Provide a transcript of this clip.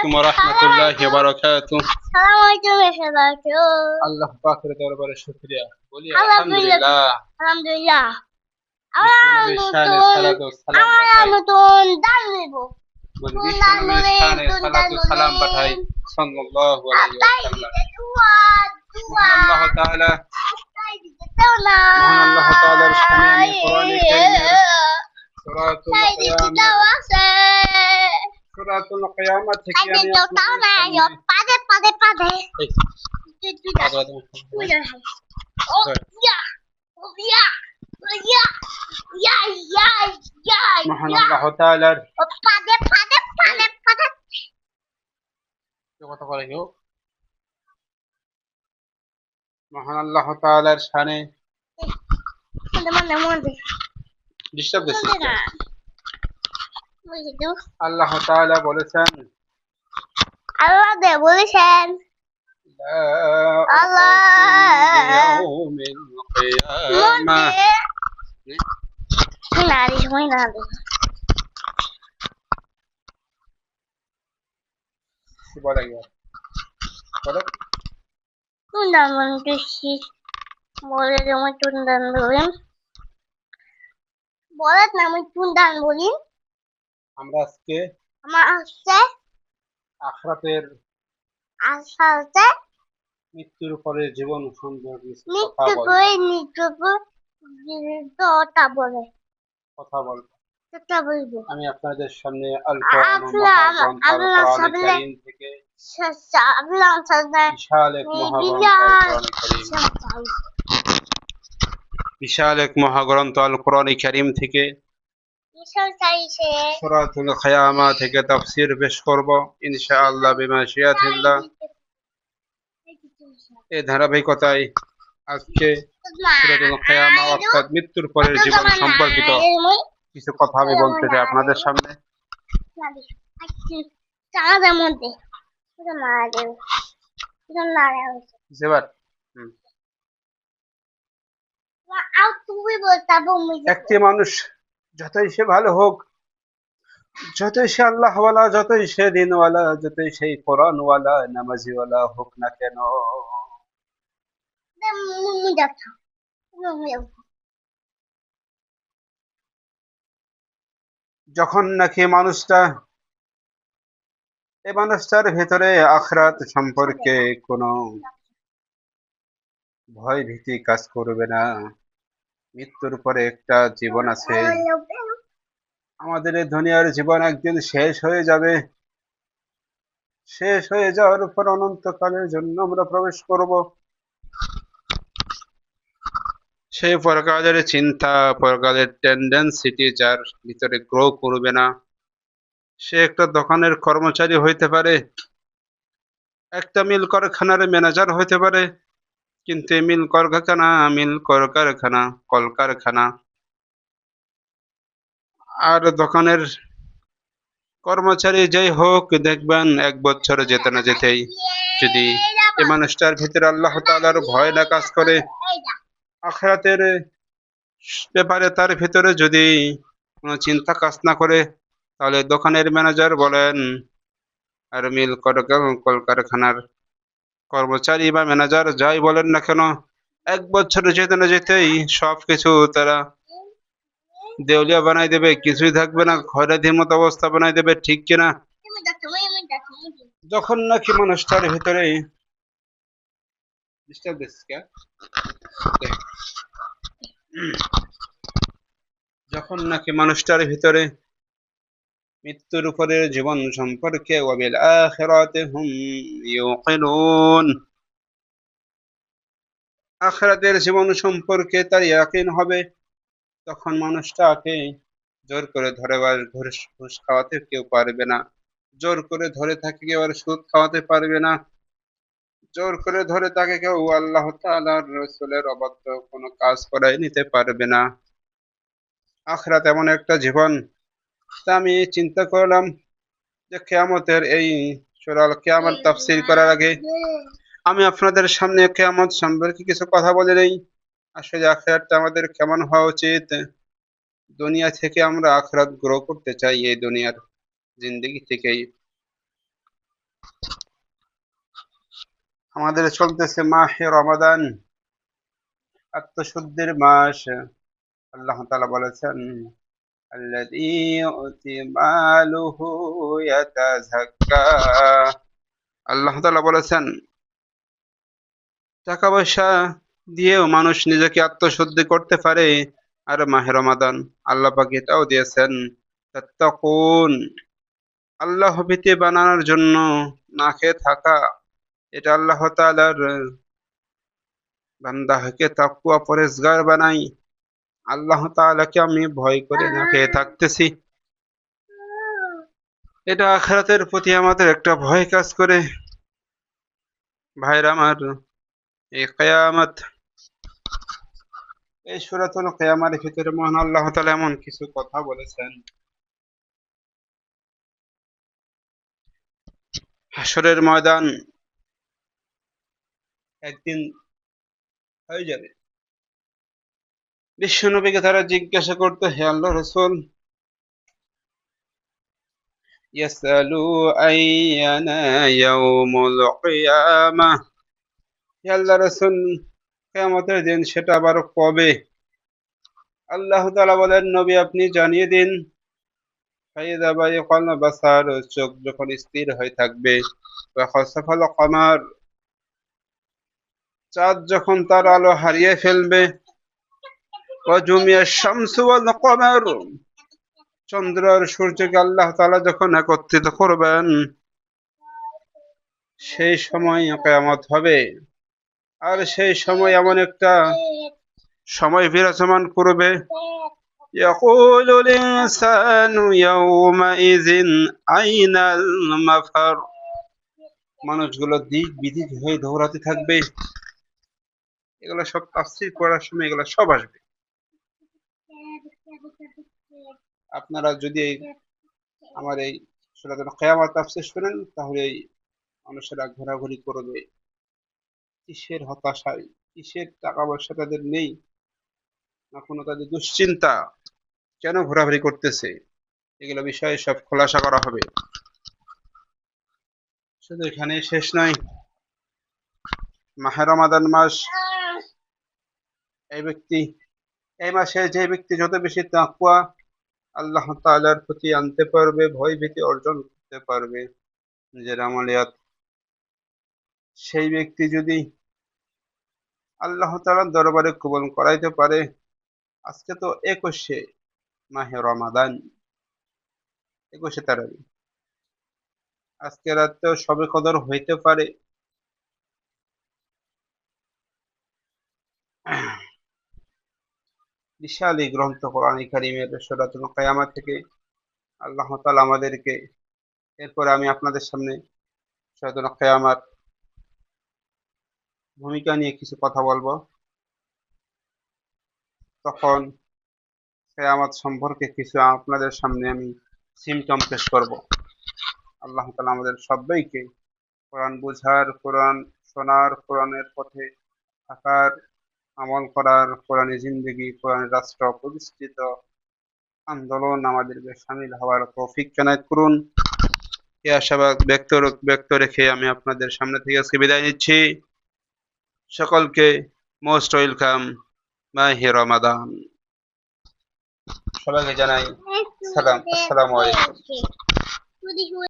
আলাইকুম ওয়া রাহমাতুল্লাহি ওয়া বারাকাতুহু। আসসালামু আলাইকুম বারাকাতুহু। আল্লাহ পাকের দরবারে শুকরিয়া বলি আলহামদুলিল্লাহ। আলহামদুলিল্লাহ। আলহামদুলিল্লাহ। বিশ্বনবীর শানে সালাতু সালাম আমার পাঠাই। নতুন দান নেব। বলি দান বিশ্বনবীর বলেন, শানে সালাতু সালাম পাঠাই সাল্লাল্লাহু আলাইহি আল্লাহ ওয়াসাল্লাম। দোয়া দোয়া মহান আল্লাহ তাআলা আল্লাহ দিতে দাও না। মহান আল্লাহ তাআলার শানে আমি কোরআনে কারীমের সূরাতুল কিয়ামা সূরাতুল কিয়ামা থেকে আমি আপনাদের সামনে পাদে পাদে এই ও ইয়া ও ইয়া ইয়া ইয়া ইয়া ইয়া মহান আল্লাহ তাআলার ও পাদে পাদে পাদে পাদে কথা বলে কেউ মহান আল্লাহ তাআলার শানে মানে মনে ডিস্টার্ব দিচ্ছে। না আল্লাহ তাআলা বলেছেন আল্লাহ দে বলেছেন لا আল্লাহ أقسم بيوم القيامة নারী সময় না দে কি বলে গিয়া বলো টুন্ডান বলতেছি বলে যেমন টুন্ডান বলেন বলে না আমি টুন্ডান বলি আমরা আজকে আমার হচ্ছে আখিরাতের আশা হচ্ছে মৃত্যুর পরে জীবন সম্পর্কে কিছু মৃত্যু করে মৃত্যুটা বলে কথা বলবো। সেটা বলবো আমি আপনাদের সামনে আল কোরআন ও মহাগ্রন্থ আল আল্লাহ কোরআন সামনে কারীম থেকে আল্লাহ সামনে বিশাল এক মহাগ্রন্থ আল কোরআন কারীম থেকে সূরাতুল কিয়ামা থেকে তাফসীর পেশ করব ইনশাআল্লাহ বিমাশিয়াতিল্লাহ। এই ধারাবাহিকতায় আজকে সূরাতুল কিয়ামা অর্থাৎ মৃত্যুর পরের জীবন সম্পর্কিত কিছু কথা আমি বলতে চাই আপনাদের সামনে। একটি মানুষ যতই সে ভালো হোক, যতই সে আল্লাহওয়ালা, যতই সে দিনওয়ালা, যতই সেই কোরআনওয়ালা নামাজিওয়ালা হোক না কেন, যখন নাকি এই মানুষটার ভেতরে আখিরাত সম্পর্কে কোনো ভয় ভীতি কাজ করবে না, মৃত্যুর পরে একটা জীবন আছে, আমাদের এই দুনিয়ার জীবন একদিন শেষ হয়ে যাবে, শেষ হয়ে যাওয়ার পর অনন্তকালের জন্য আমরা প্রবেশ করব। সেই পরকালের চিন্তা, পরকালের টেন্ডেন্সিটি যার ভিতরে গ্রো করবে না, সে একটা দোকানের কর্মচারী হইতে পারে, একটা মিল কারখানার ম্যানেজার হইতে পারে, কিন্তু মিল কলকারখানা আর দোকানের কর্মচারী যাই হোক, দেখবেন এক বছর যেতে না যেতেই যদি এই মানুষটার ভিতরে আল্লাহ তাআলার ভয় না কাজ করে, আখিরাতের ব্যাপারে তার ভিতরে যদি কোনো চিন্তা কাজ না করে, তাহলে দোকানের ম্যানেজার বলেন আর মিল কলকারখানার কর্মচারী বা ম্যানেজার যাই বলেন না কেন, এক বছর যেতে না যেতেই সবকিছু তারা দেউলিয়া বানাই দেবে, কিছুই থাকবে না, খয়রাতির মতো অবস্থা বানাই দেবে, ঠিক কিনা? যখন নাকি মানুষটার ভিতরে মৃত্যুর উপরে জীবন সম্পর্কে ওয়াবিল আখিরাতি হুম ইউকিনুন, আখিরাতের জীবন সম্পর্কে তার ইয়াকিন হবে, তখন মানুষটাকে জোর করে ধরে ঘুষ খাওয়াতে কেউ পারবে না, জোর করে ধরে তাকে কেউ আর সুদ খাওয়াতে পারবে না, জোর করে ধরে তাকে কেউ আল্লাহ তাআলার রাসূলের অবাধ্য কোনো কাজ করাই নিতে পারবে না। আখিরাত এমন একটা জীবন, তা আমি চিন্তা করলাম যে কিয়ামতের এই সূরা আল কিয়ামার তাফসীর করার আগে আমি আপনাদের সামনে কিয়ামত সম্পর্কে কিছু কথা বলে নেই। আসলে আখিরাতটা আমাদের কেমন হওয়া উচিত, দুনিয়া থেকে আমরা আখিরাত গ্রো করতে চাই, এই দুনিয়ার জিন্দেগি থেকেই আমাদের চলতেছে মাহে রমাদান, আত্মশুদ্ধির মাস। আল্লাহ তাআলা বলেছেন, আল্লাযী ইউতি মালুহু ইয়াতাযাক্কা। আল্লাহ তাআলা বলেছেন, টাকা পয়সা দিয়েও মানুষ নিজেকে আত্মশুদ্ধি করতে পারে। আর মাহে রমাদান আল্লাহ পাক এটাও দিয়েছেন, তাত্তাকুন, আল্লাহ ভীতি বানানোর জন্য না খেয়ে থাকা। এটা আল্লাহ তাআলার বান্দাকে তাকওয়া পরেজগার বানাই। আল্লাহ তাআলাকে আমি ভয় করে না খেয়ে থাকতেছি, এটা আখিরাতের প্রতি আমাদের একটা ভয় কাজ করে। ভাইরা আমার, এই কিয়ামত, এই সূরাতুল কিয়ামার ভিতরে মহান আল্লাহ তাআলা এমন কিছু কথা বলেছেন, হাসরের ময়দান একদিন হয়ে যাবে। বিশ্বনবীকে তারা জিজ্ঞাসা করতো, হে আল্লাহ রাসূল, ইয়াসআলু আইয়ানা ইয়াউমুল কিয়ামাহ, হে আল্লাহ রাসূল, কিয়ামতের দিন সেটা আবার কবে? আল্লাহ তাআলা বলেন, নবী আপনি জানিয়ে দিন, ফাইদা বারিকাল বাসার, চোখ যখন স্থির হয়ে থাকবে, ওয়া খাসাফাল কমার, চাঁদ যখন তার আলো হারিয়ে ফেলবে, ওয়া জুমিয়া শামসু ওয়াল কমার, চন্দ্র আর সূর্যকে আল্লাহ তাআলা যখন একত্রিত করবেন, সেই সময় কিয়ামত হবে। আর সেই সময় এমন একটা সময় বিরাজমান করবে, ইয়াকুলুল ইনসানু ইয়াউমাইযিন আইনাল মাফার, মানুষগুলো দিক বিদিক হয়ে দৌড়াতে থাকবে। এগুলো সব তাফসীর করার সময় এগুলো সব আসবে। আপনারা যদি আমার এই সূরাতুল কিয়ামত তাফসীর শুনেন, তাহলে এই মানুষেরা ঘোরাঘুরি করবে কিসের হতাশায়, কিসের টাকা পয়সা তাদের নেই, না কোনো তাদের দুশ্চিন্তা, কেন ঘোরাঘুরি করতেছে, এগুলো বিষয়ে সব খোলাসা করা হবে। শুধু এখানে শেষ নয়, মাহে রমাদান মাস, এই মাসে যে ব্যক্তি যত বেশি তাকওয়া আল্লাহ তাআলার প্রতি আনতে পারবে, ভয় ভীতি অর্জন করতে পারবে নিজের আমলিয়াত, সেই ব্যক্তি যদি আল্লাহ তাআলার দরবারে কবুল করাইতে পারে। আজকে তো 21শে মাহে রমাদান, 21শে তারাবি, আজকে রাতেও শবে কদর হইতে পারে। বিশাল এই গ্রন্থ কোরআন কারীমের সূরাতুল কিয়ামা থেকে আল্লাহ তাআলা আমাদেরকে, এরপরে আমি আপনাদের সামনে সূরাতুল কিয়ামার ভূমিকা নিয়ে কিছু কথা বলবো। তখন কিয়ামত সম্পর্কে কিছু আপনাদের সামনে আমি সিম্পটম পেশ করব। আল্লাহ তাআলা আমাদের সবাইকে কোরআন বুঝার, কোরআন শোনার, কোরআনের পথে থাকার, আমল করার, কোরআনী জিন্দেগি, কোরআনের রাষ্ট্র প্রতিষ্ঠিত আন্দোলন আমাদেরকে শামিল হওয়ার তৌফিক এনায়েত করুন। এই আশাবাদ ব্যক্ত রেখে আমি আপনাদের সামনে থেকে আজকে বিদায় নিচ্ছি। সকলকে মোস্ট ওয়েলকাম মাহে রমাদান। সবাইকে জানাই সালাম, আসসালামু আলাইকুম।